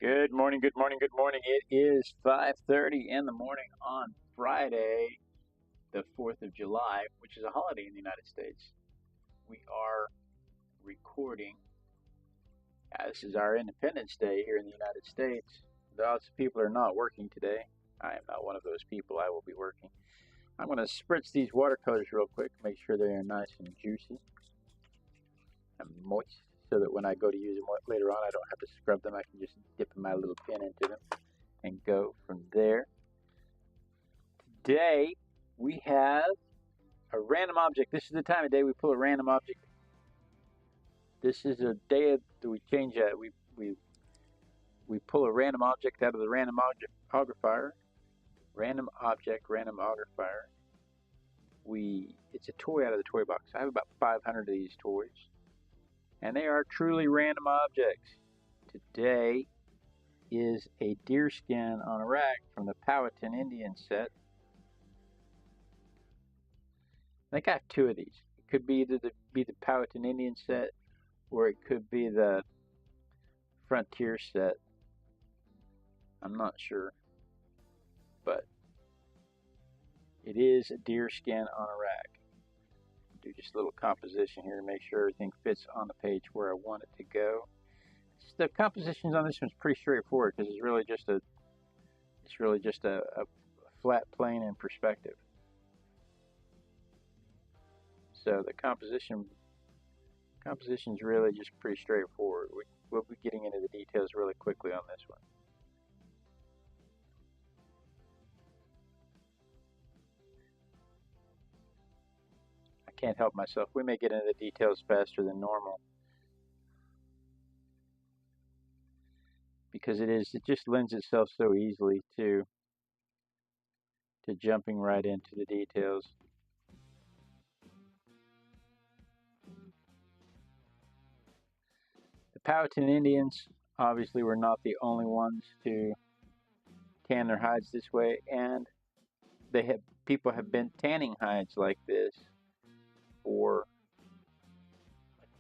Good morning, good morning, good morning. It is 5:30 in the morning on Friday, the 4th of July, which is a holiday in the United States. We are recording. This is our Independence Day here in the United States. Lots of people are not working today. I am not one of those people. I will be working. I'm going to spritz these watercolors real quick, make sure they are nice and juicy and moist, so that when I go to use them later on, I don't have to scrub them. I can just dip my little pen into them and go from there. Today we have a random object. This is the time of day we pull a random object. This is a day that we change that. We pull a random object out of the Random Object Randomogrifier. Random Object Randomogrifier. It's a toy out of the toy box. I have about 500 of these toys, and they are truly random objects. Today is a deer skin on a rack from the Powhatan Indian set. I think I have two of these. It could be either the Powhatan Indian set, or it could be the Frontier set. I'm not sure, but it is a deer skin on a rack. Do just a little composition here to make sure everything fits on the page where I want it to go. The compositions on this one's pretty straightforward because it's really just a flat plane in perspective. So the composition's really just pretty straightforward. We'll be getting into the details really quickly on this one. I can't help myself. We may get into the details faster than normal, because it just lends itself so easily to jumping right into the details. The Powhatan Indians obviously were not the only ones to tan their hides this way, and people have been tanning hides like this for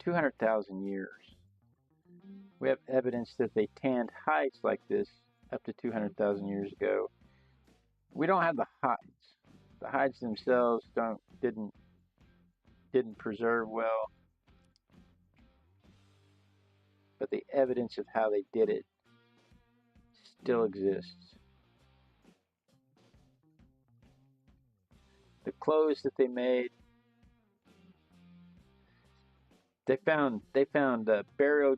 200,000 years. We have evidence that they tanned hides like this up to 200,000 years ago. We don't have the hides. The hides themselves didn't preserve well, but the evidence of how they did it still exists. The clothes that they made, they found burial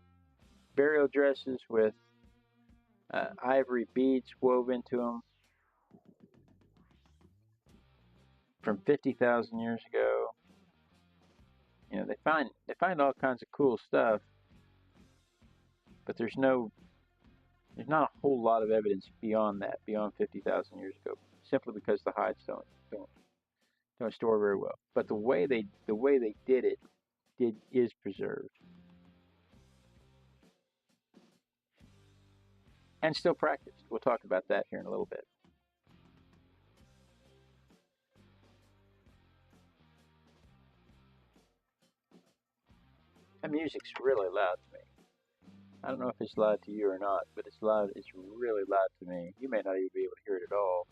dresses with ivory beads wove into them from 50,000 years ago. You know, they find all kinds of cool stuff, but there's not a whole lot of evidence beyond 50,000 years ago, simply because the hides don't store very well. But the way they did it is preserved and still practiced. We'll talk about that here in a little bit. That music's really loud to me. I don't know if it's loud to you or not, but it's loud. It's really loud to me. You may not even be able to hear it at all.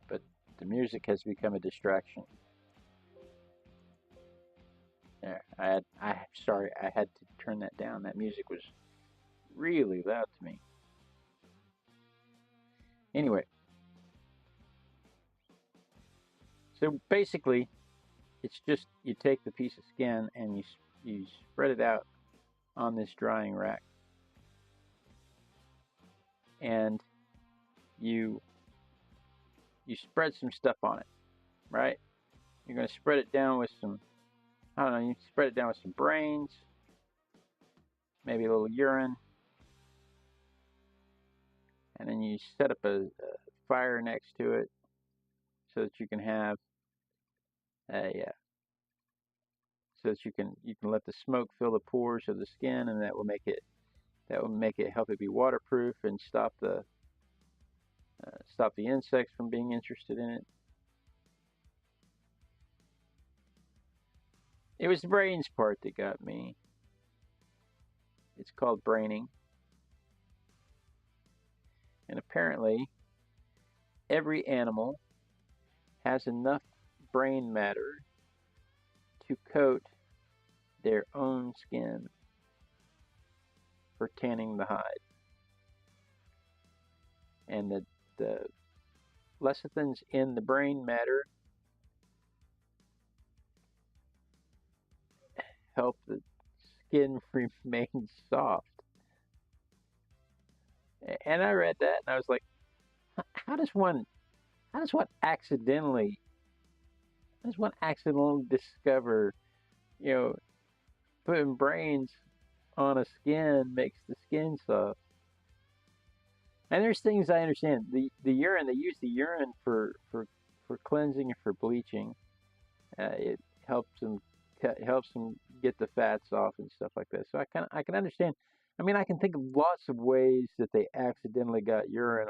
But the music has become a distraction. There, I had to turn that down. That music was really loud to me. Anyway, so basically, it's just you take the piece of skin and you spread it out on this drying rack, and you spread some stuff on it, right? You're going to spread it down with some, I don't know, you spread it down with some brains, maybe a little urine, and then you set up a fire next to it so that you can have so that you can let the smoke fill the pores of the skin, and that will make it help it be waterproof and stop the insects from being interested in it. It was the brains part that got me. It's called braining. And apparently, every animal has enough brain matter to coat their own skin for tanning the hide. And the lecithins in the brain matter help the skin remain soft. And I read that and I was like, how does one accidentally discover, you know, putting brains on a skin makes the skin soft? And there's things I understand. The urine, they use the urine for cleansing and for bleaching. It helps them get the fats off and stuff like that. So I can understand. I mean, I can think of lots of ways that they accidentally got urine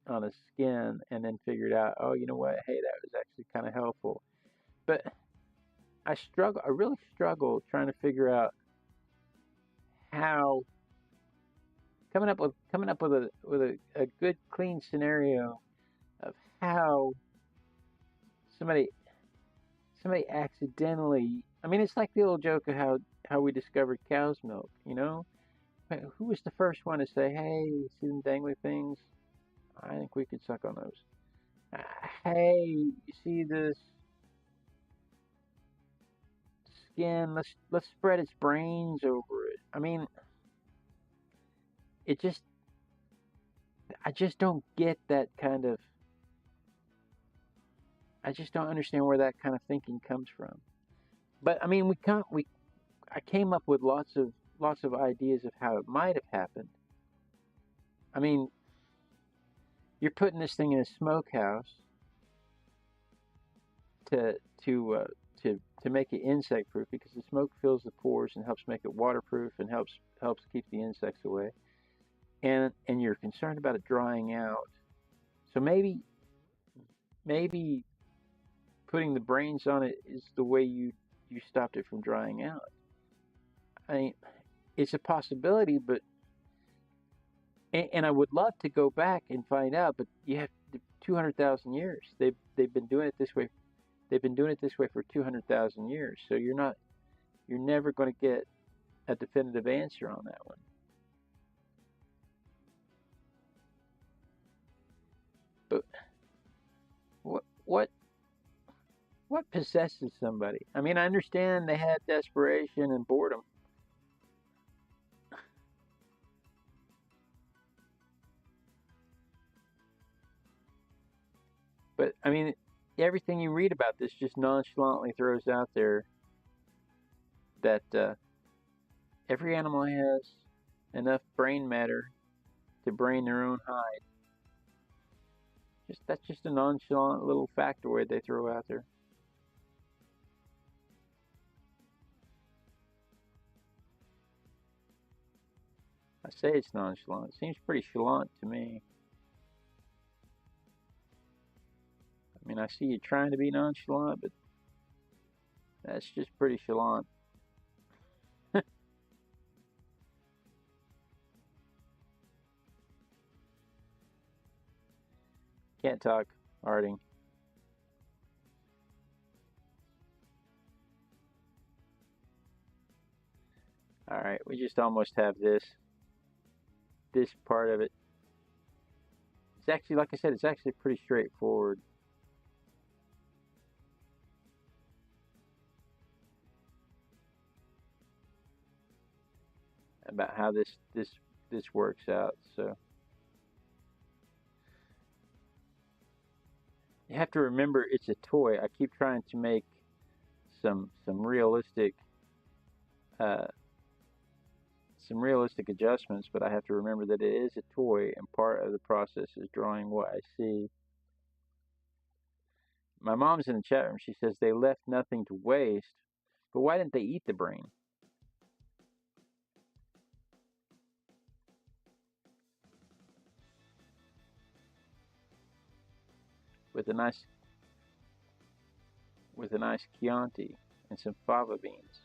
on a skin and then figured out, oh, you know what? Hey, that was actually kind of helpful. But I really struggle trying to figure out how coming up with a good clean scenario of how somebody accidentally. I mean, it's like the old joke of how we discovered cow's milk. You know, who was the first one to say, "Hey, you see them dangly things? I think we could suck on those." Hey, you see this skin? Let's spread its brains over it. I mean, I just don't get that kind of. I just don't understand where that kind of thinking comes from. But I mean, I came up with lots of ideas of how it might have happened. I mean, you're putting this thing in a smokehouse to make it insect proof because the smoke fills the pores and helps make it waterproof and helps keep the insects away. And you're concerned about it drying out. So maybe putting the brains on it is the way you stopped it from drying out. I mean, it's a possibility, but and I would love to go back and find out, but you have 200,000 years. They've been doing it this way. They've been doing it this way for 200,000 years. So you're never going to get a definitive answer on that one. But what possesses somebody? I mean, I understand they had desperation and boredom. But I mean, everything you read about this just nonchalantly throws out there that every animal has enough brain matter to brain their own hide. That's just a nonchalant little factoid they throw out there. I say it's nonchalant. It seems pretty chalant to me. I mean, I see you trying to be nonchalant, but that's just pretty chalant. Can't talk, Harding. All right, we just almost have this part of it. It's actually, like I said, it's actually pretty straightforward. About how this works out. So you have to remember it's a toy. I keep trying to make some realistic adjustments, but I have to remember that it is a toy, and part of the process is drawing what I see. My mom's in the chat room. She says they left nothing to waste, but why didn't they eat the brain? With a nice Chianti and some fava beans.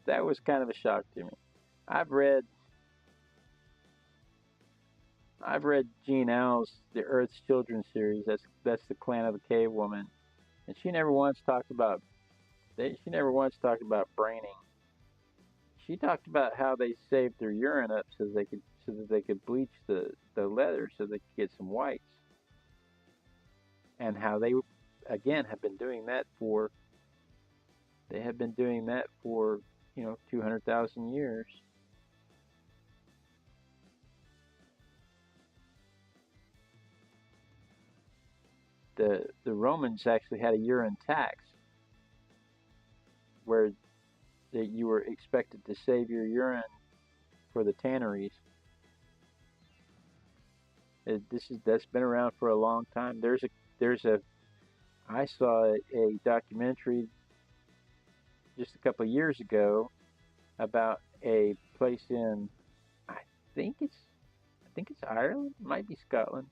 that was kind of a shock to me. I've read I've read Jean Auel's The Earth's Children series. That's the Clan of the Cave Woman, and she never once talked about braining. She talked about how they saved their urine up so that they could bleach the leather so they could get some whites, and how they again have been doing that for 200,000 years. The Romans actually had a urine tax where that you were expected to save your urine for the tanneries. That's been around for a long time. I saw a documentary just a couple of years ago about a place in I think it's Ireland, it might be Scotland.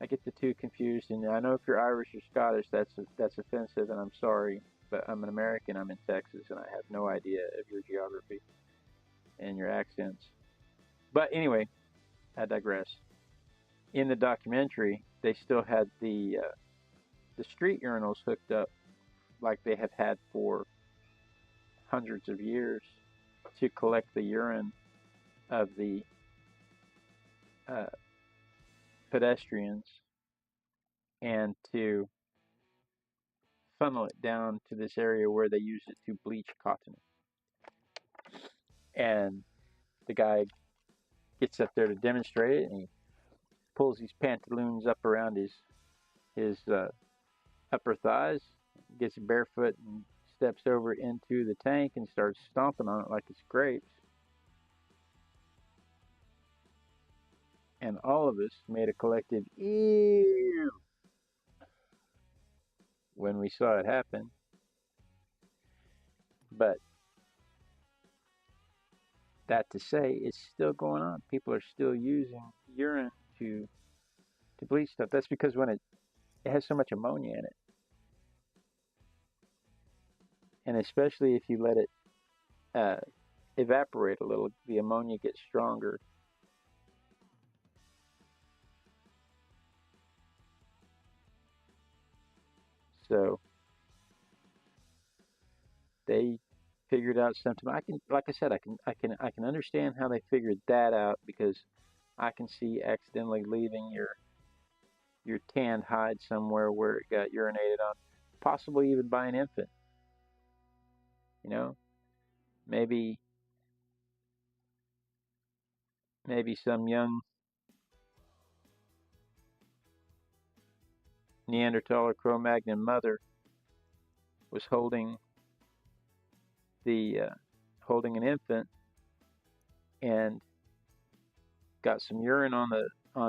I get the two confused, and I know if you're Irish or Scottish, that's offensive, and I'm sorry, but I'm an American. I'm in Texas, and I have no idea of your geography and your accents. But anyway, I digress. In the documentary, they still had the street urinals hooked up like they have had for hundreds of years to collect the urine of the pedestrians and to funnel it down to this area where they use it to bleach cotton. And the guy gets up there to demonstrate it, and he pulls his pantaloons up around his upper thighs, gets barefoot and steps over into the tank and starts stomping on it like it's grapes. And all of us made a collective ew when we saw it happen. But that to say, it's still going on. People are still using urine to bleach stuff. That's because when it has so much ammonia in it. And especially if you let it evaporate a little, the ammonia gets stronger. So they figured out something. Like I said, I can understand how they figured that out, because I can see accidentally leaving your tanned hide somewhere where it got urinated on, possibly even by an infant. Maybe some young Neanderthal or Cro-Magnon mother was holding an infant and got some urine on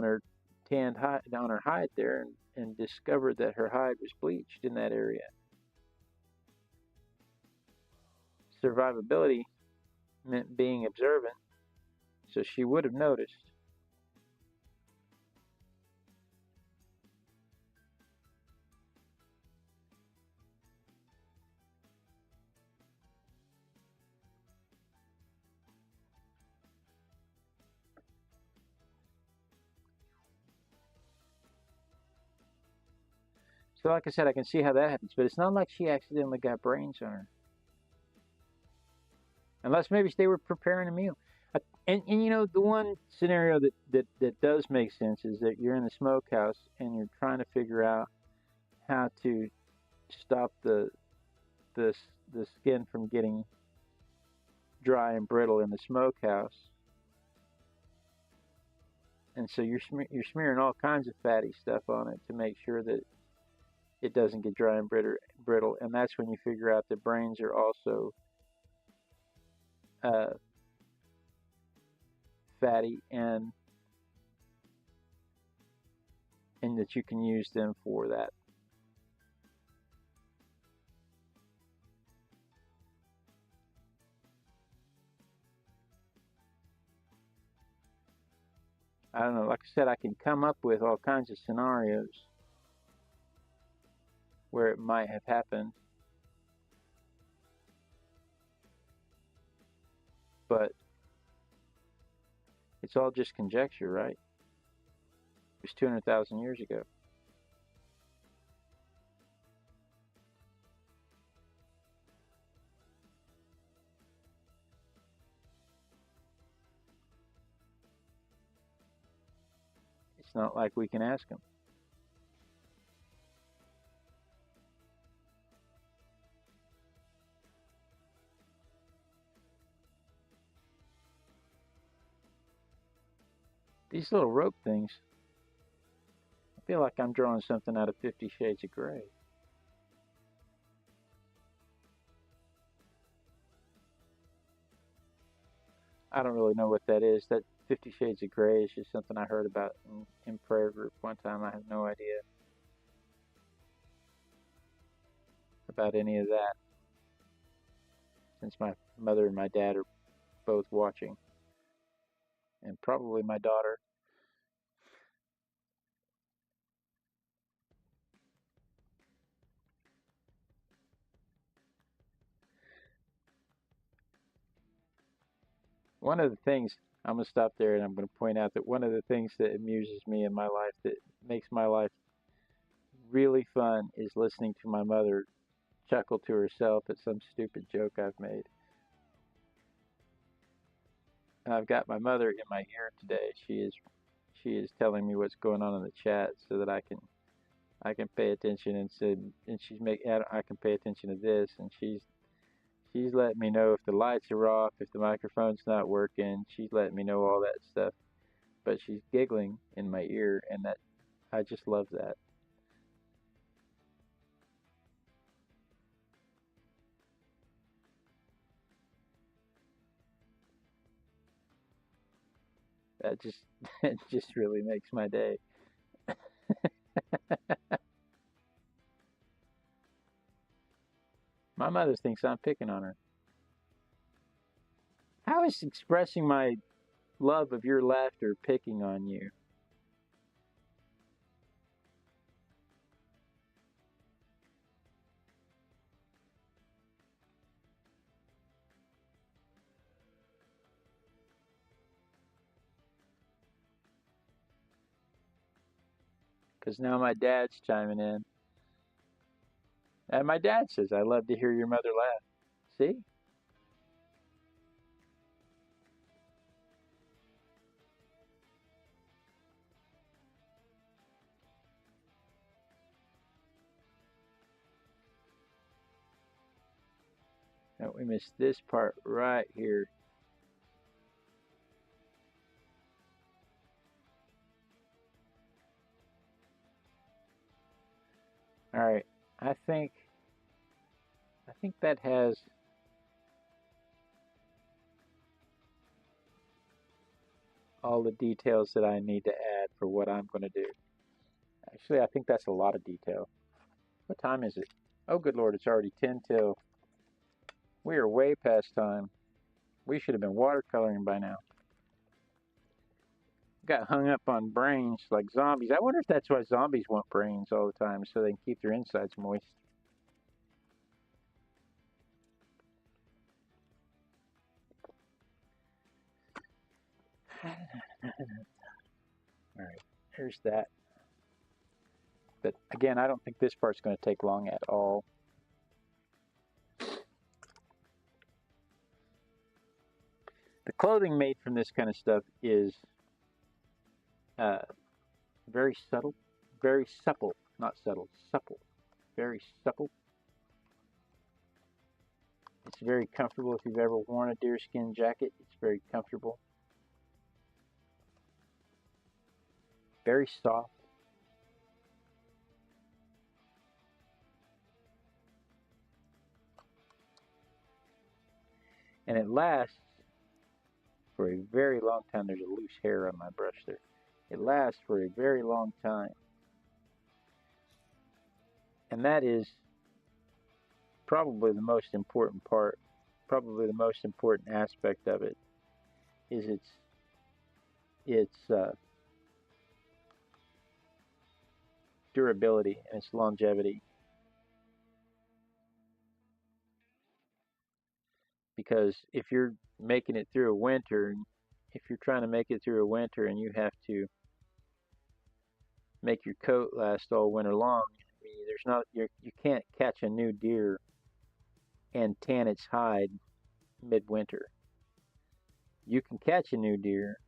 her tanned hide, on her hide there, and discovered that her hide was bleached in that area. Survivability meant being observant, so she would have noticed. So like I said, I can see how that happens, but it's not like she accidentally got brains on her. Unless maybe they were preparing a meal. And the one scenario that does make sense is that you're in the smokehouse and you're trying to figure out how to stop the skin from getting dry and brittle in the smokehouse. And so you're smearing all kinds of fatty stuff on it to make sure that it doesn't get dry and brittle. And that's when you figure out that brains are also fatty, and that you can use them for that. I don't know, like I said, I can come up with all kinds of scenarios where it might have happened. but it's all just conjecture, right? It was 200,000 years ago. It's not like we can ask them. These little rope things, I feel like I'm drawing something out of 50 Shades of Grey. I don't really know what that is. That 50 Shades of Grey is just something I heard about in prayer group one time. I have no idea about any of that, since my mother and my dad are both watching, and probably my daughter. One of the things, I'm going to stop there and I'm going to point out that one of the things that amuses me in my life, that makes my life really fun, is listening to my mother chuckle to herself at some stupid joke I've made. And I've got my mother in my ear today. She is telling me what's going on in the chat so that I can pay attention, and I can pay attention to this, and she's letting me know if the lights are off, if the microphone's not working. She's letting me know all that stuff, but she's giggling in my ear, and that I just love that. That just that just really makes my day. My mother thinks I'm picking on her. How is expressing my love of your laughter picking on you? Because now my dad's chiming in. And my dad says, I love to hear your mother laugh. See? Now we missed this part right here. All right. I think that has all the details that I need to add for what I'm going to do. Actually, I think that's a lot of detail. What time is it? Oh, good Lord, it's already 10 till. We are way past time. We should have been watercoloring by now. Got hung up on brains like zombies. I wonder if that's why zombies want brains all the time, so they can keep their insides moist. Alright, here's that. But again, I don't think this part's going to take long at all. The clothing made from this kind of stuff is very subtle, very supple, not subtle, supple, very supple. It's very comfortable. If you've ever worn a deerskin jacket, it's very comfortable. Very soft. And it lasts for a very long time. There's a loose hair on my brush there. It lasts for a very long time. And that is probably the most important part, probably the most important aspect of it, is its durability and its longevity. Because if you're making it through a winter, if you're trying to make it through a winter and you have to make your coat last all winter long, I mean, you can't catch a new deer and tan its hide midwinter. You can catch a new deer,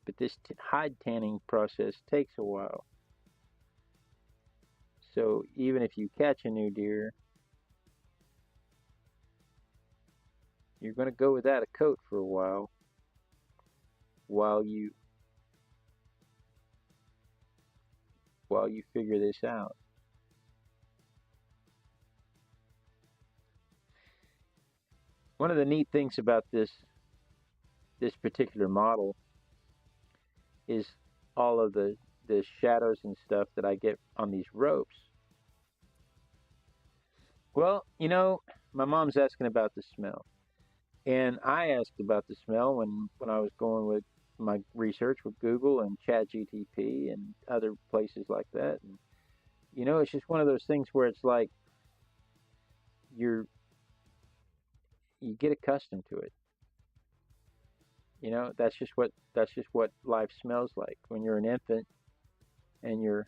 but this hide tanning process takes a while. So even if you catch a new deer, you're going to go without a coat for a while you figure this out. One of the neat things about this particular model is all of the shadows and stuff that I get on these ropes. Well, you know, my mom's asking about the smell. And I asked about the smell when I was going with my research with Google and ChatGPT and other places like that. And, you know, it's just one of those things where it's like you get accustomed to it. You know, that's just what life smells like when you're an infant and you're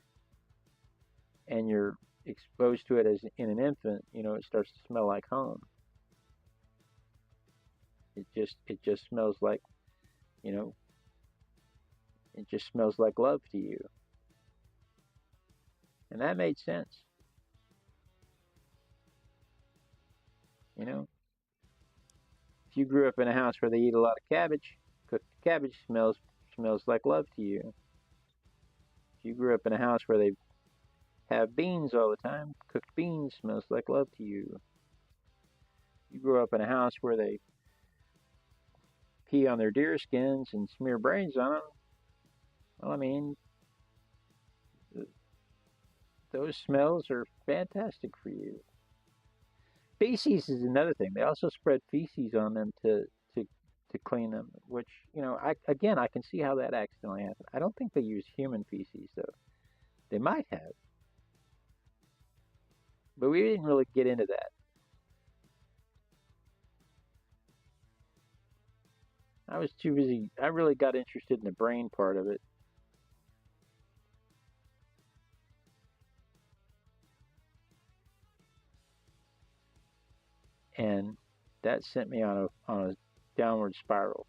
exposed to it as in an infant. You know, it starts to smell like home. It just smells like, you know, it just smells like love to you. And that made sense. You know, if you grew up in a house where they eat a lot of cabbage, cooked cabbage smells like love to you. If you grew up in a house where they have beans all the time, cooked beans smells like love to you. You grew up in a house where they pee on their deer skins and smear brains on them. Well, I mean, those smells are fantastic for you. Feces is another thing. They also spread feces on them to clean them, which, you know, I can see how that accidentally happened. I don't think they use human feces, though. They might have. But we didn't really get into that. I was too busy. I really got interested in the brain part of it. And that sent me on a downward spiral.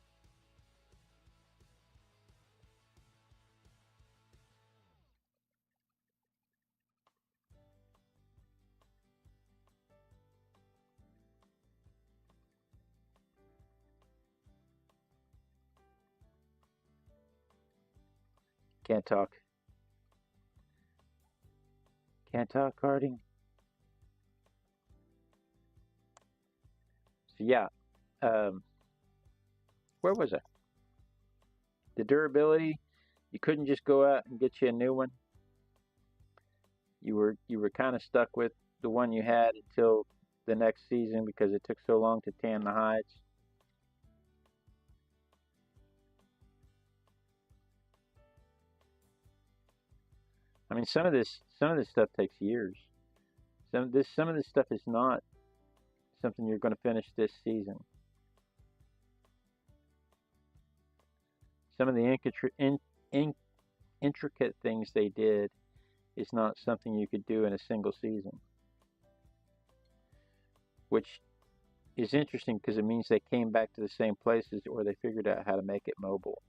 Can't talk. Can't talk, Harding. So yeah, where was I? The durability. You couldn't just go out and get you a new one. You were kind of stuck with the one you had until the next season because it took so long to tan the hides. I mean, some of this stuff takes years. Some of this stuff is not something you're going to finish this season. Some of the intricate things they did is not something you could do in a single season, which is interesting because it means they came back to the same places or they figured out how to make it mobile.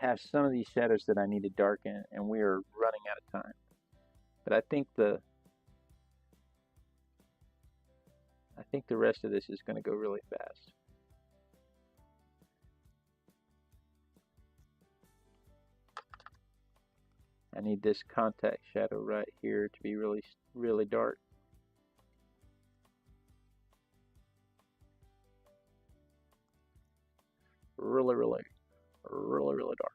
I have some of these shadows that I need to darken, and we are running out of time. But I think the rest of this is going to go really fast. I need this contact shadow right here to be really, really dark. Really, really, really, really dark.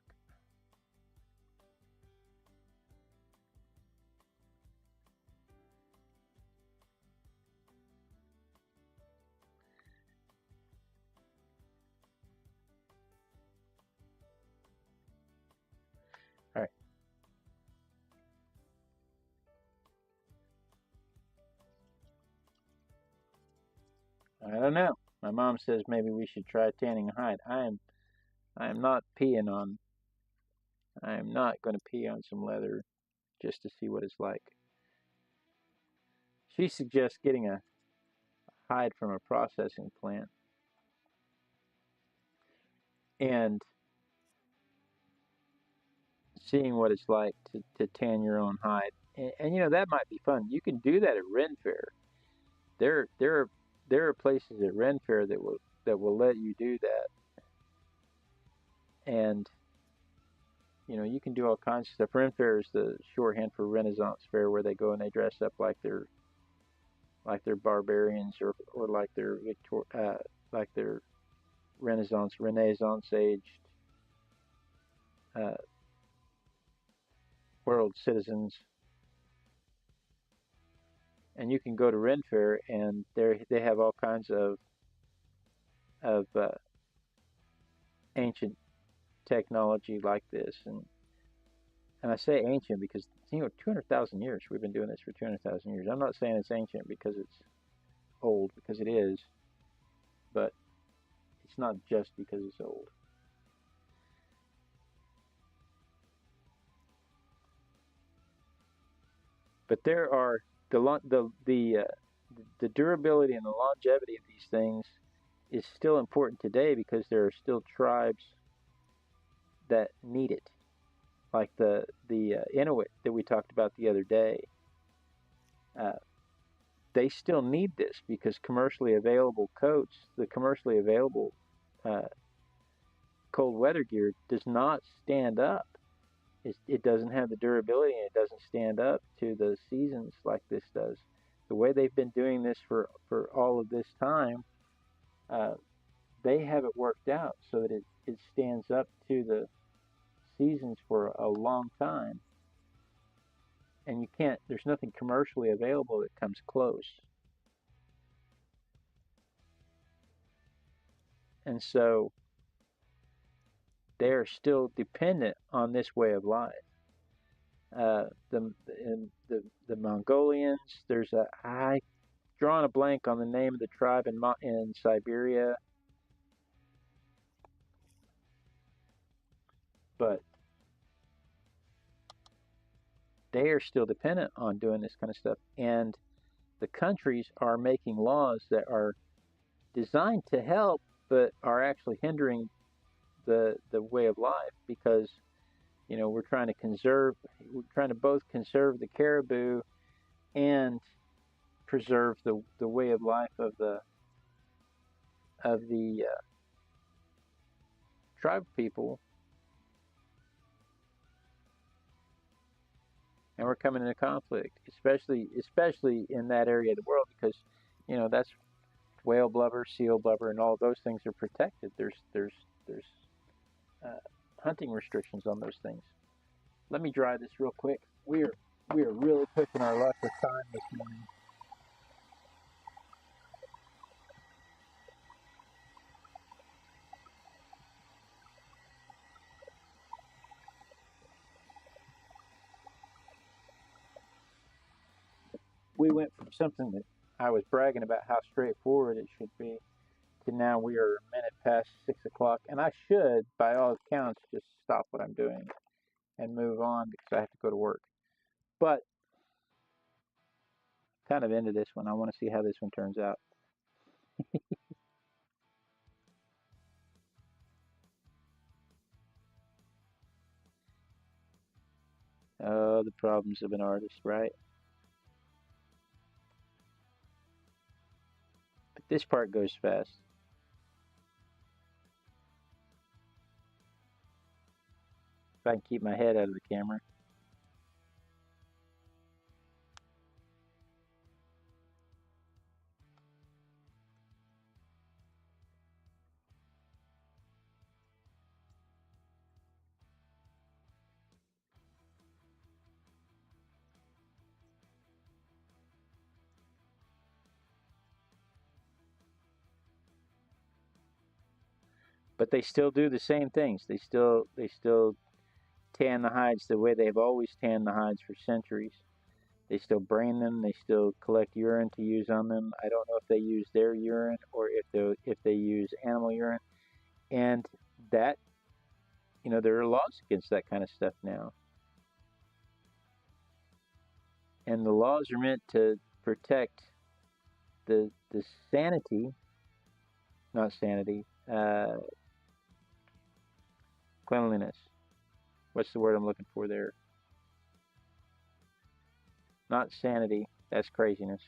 I don't know. My mom says maybe we should try tanning a hide. I am not peeing on. I am not going to pee on some leather just to see what it's like. She suggests getting a hide from a processing plant and seeing what it's like to tan your own hide. And you know, that might be fun. You can do that at Ren Fair. There are places at Ren Fair that will let you do that. And you know, you can do all kinds of stuff. Ren Fair is the shorthand for Renaissance Fair, where they go and they dress up like they're barbarians or like they're Renaissance aged uh, world citizens. And you can go to Ren Fair and they have all kinds of ancient technology like this. And I say ancient because, you know, 200,000 years. We've been doing this for 200,000 years. I'm not saying it's ancient because it's old, because it is, but it's not just because it's old. But there are the durability and the longevity of these things is still important today because there are still tribes that need it, like the Inuit that we talked about the other day. They still need this because commercially available coats, the commercially available uh, cold weather gear, does not stand up. It doesn't have the durability and it doesn't stand up to the seasons like this does. The way they've been doing this for all of this time, uh, they have it worked out so that it stands up to the seasons for a long time. And you can't, there's nothing commercially available that comes close. And so they are still dependent on this way of life. The Mongolians, I drawn a blank on the name of the tribe in Siberia, but they are still dependent on doing this kind of stuff. And the countries are making laws that are designed to help, but are actually hindering the way of life because, you know, we're trying to both conserve the caribou and preserve the way of life of the tribal people, and we're coming into conflict, especially in that area of the world because, you know, that's whale blubber, seal blubber, and all those things are protected. There's uh, hunting restrictions on those things. Let me dry this real quick. We are really pushing our luck with time this morning. We went from something that I was bragging about how straightforward it should be to now we are a minute past 6 o'clock, and I should, by all accounts, just stop what I'm doing and move on because I have to go to work. But kind of into this one. I want to see how this one turns out. Oh, the problems of an artist, right? But this part goes fast. If I can keep my head out of the camera. But they still do the same things. They still tan the hides the way they've always tanned the hides for centuries. They still brain them. They still collect urine to use on them. I don't know if they use their urine or if they use animal urine. And that, there are laws against that kind of stuff now. And the laws are meant to protect the sanity, not sanity, cleanliness. What's the word I'm looking for there? Not sanity. That's craziness.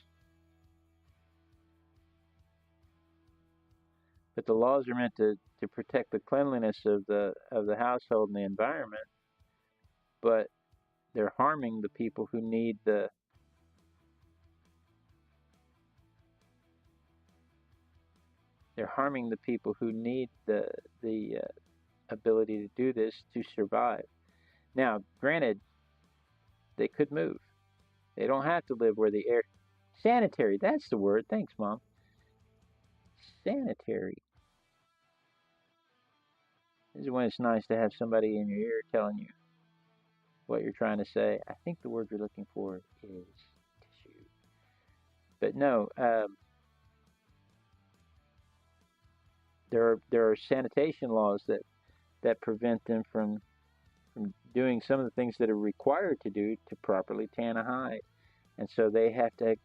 But the laws are meant to protect the cleanliness of the household and the environment, but they're harming the people who need the ability to do this to survive. Now, granted, they could move. They don't have to live where the air sanitary, that's the word. Thanks, Mom. Sanitary. This is when it's nice to have somebody in your ear telling you what you're trying to say. I think the word you're looking for is tissue. But no, there are sanitation laws that prevent them from doing some of the things that are required to do to properly tan a hide. And so they have to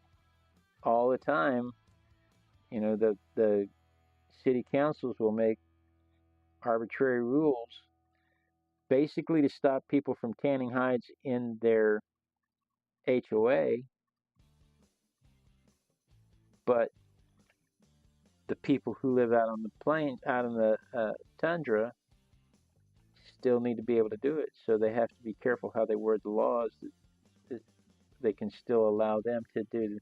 all the time, the city councils will make arbitrary rules basically to stop people from tanning hides in their HOA, but the people who live out on the plains, out in the tundra, still need to be able to do it. So they have to be careful how they word the laws that they can still allow them to do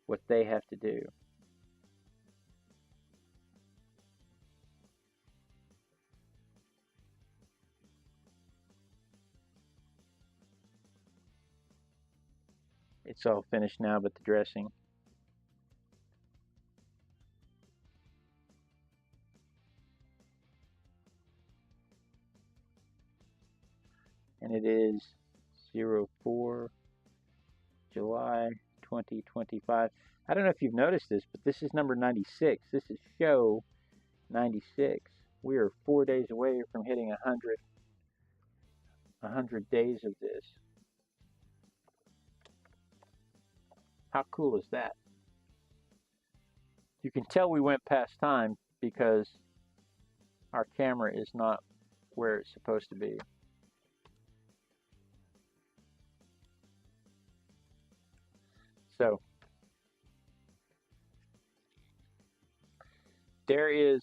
what they have to do. It's all finished now but the dressing. And it is 04 July 2025. I don't know if you've noticed this, but this is number 96. This is show 96. We are 4 days away from hitting 100 days of this. How cool is that? You can tell we went past time because our camera is not where it's supposed to be. So there is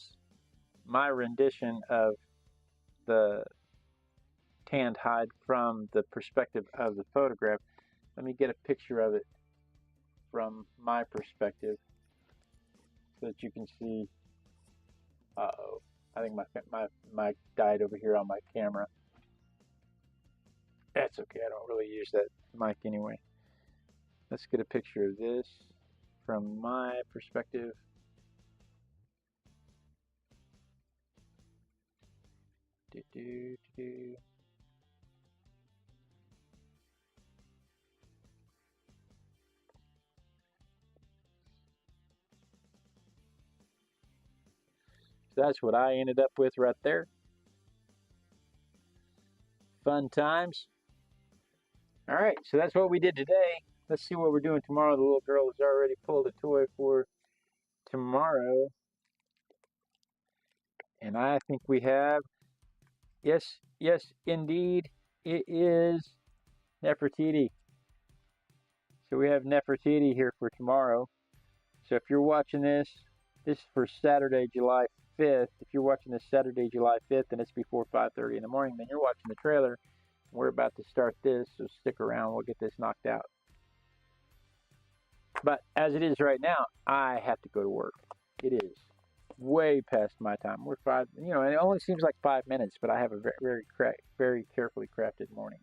my rendition of the tanned hide from the perspective of the photograph. Let me get a picture of it from my perspective so that you can see. Uh-oh. I think my mic died over here on my camera. That's okay. I don't really use that mic anyway. Let's get a picture of this from my perspective. So that's what I ended up with right there. Fun times. All right, so that's what we did today. Let's see what we're doing tomorrow. The little girl has already pulled a toy for tomorrow. And I think we have, yes, indeed, it is Nefertiti. So we have Nefertiti here for tomorrow. So if you're watching this is for Saturday, July 5th. If you're watching this Saturday, July 5th, and it's before 5:30 in the morning, then you're watching the trailer. We're about to start this, so stick around. We'll get this knocked out. But as it is right now, I have to go to work. It is way past my time. We're and it only seems like 5 minutes, but I have a very carefully crafted morning,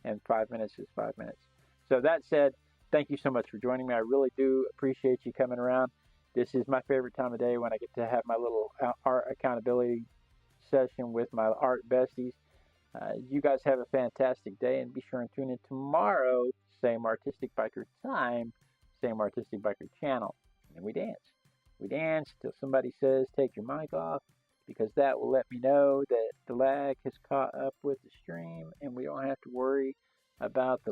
and 5 minutes is 5 minutes. So that said, thank you so much for joining me. I really do appreciate you coming around. This is my favorite time of day when I get to have my little art accountability session with my art besties. You guys have a fantastic day, and be sure and tune in tomorrow, Same Artistic Biker time, same Artistic Biker channel. And then we dance. We dance till somebody says, take your mic off, because that will let me know that the lag has caught up with the stream and we don't have to worry about the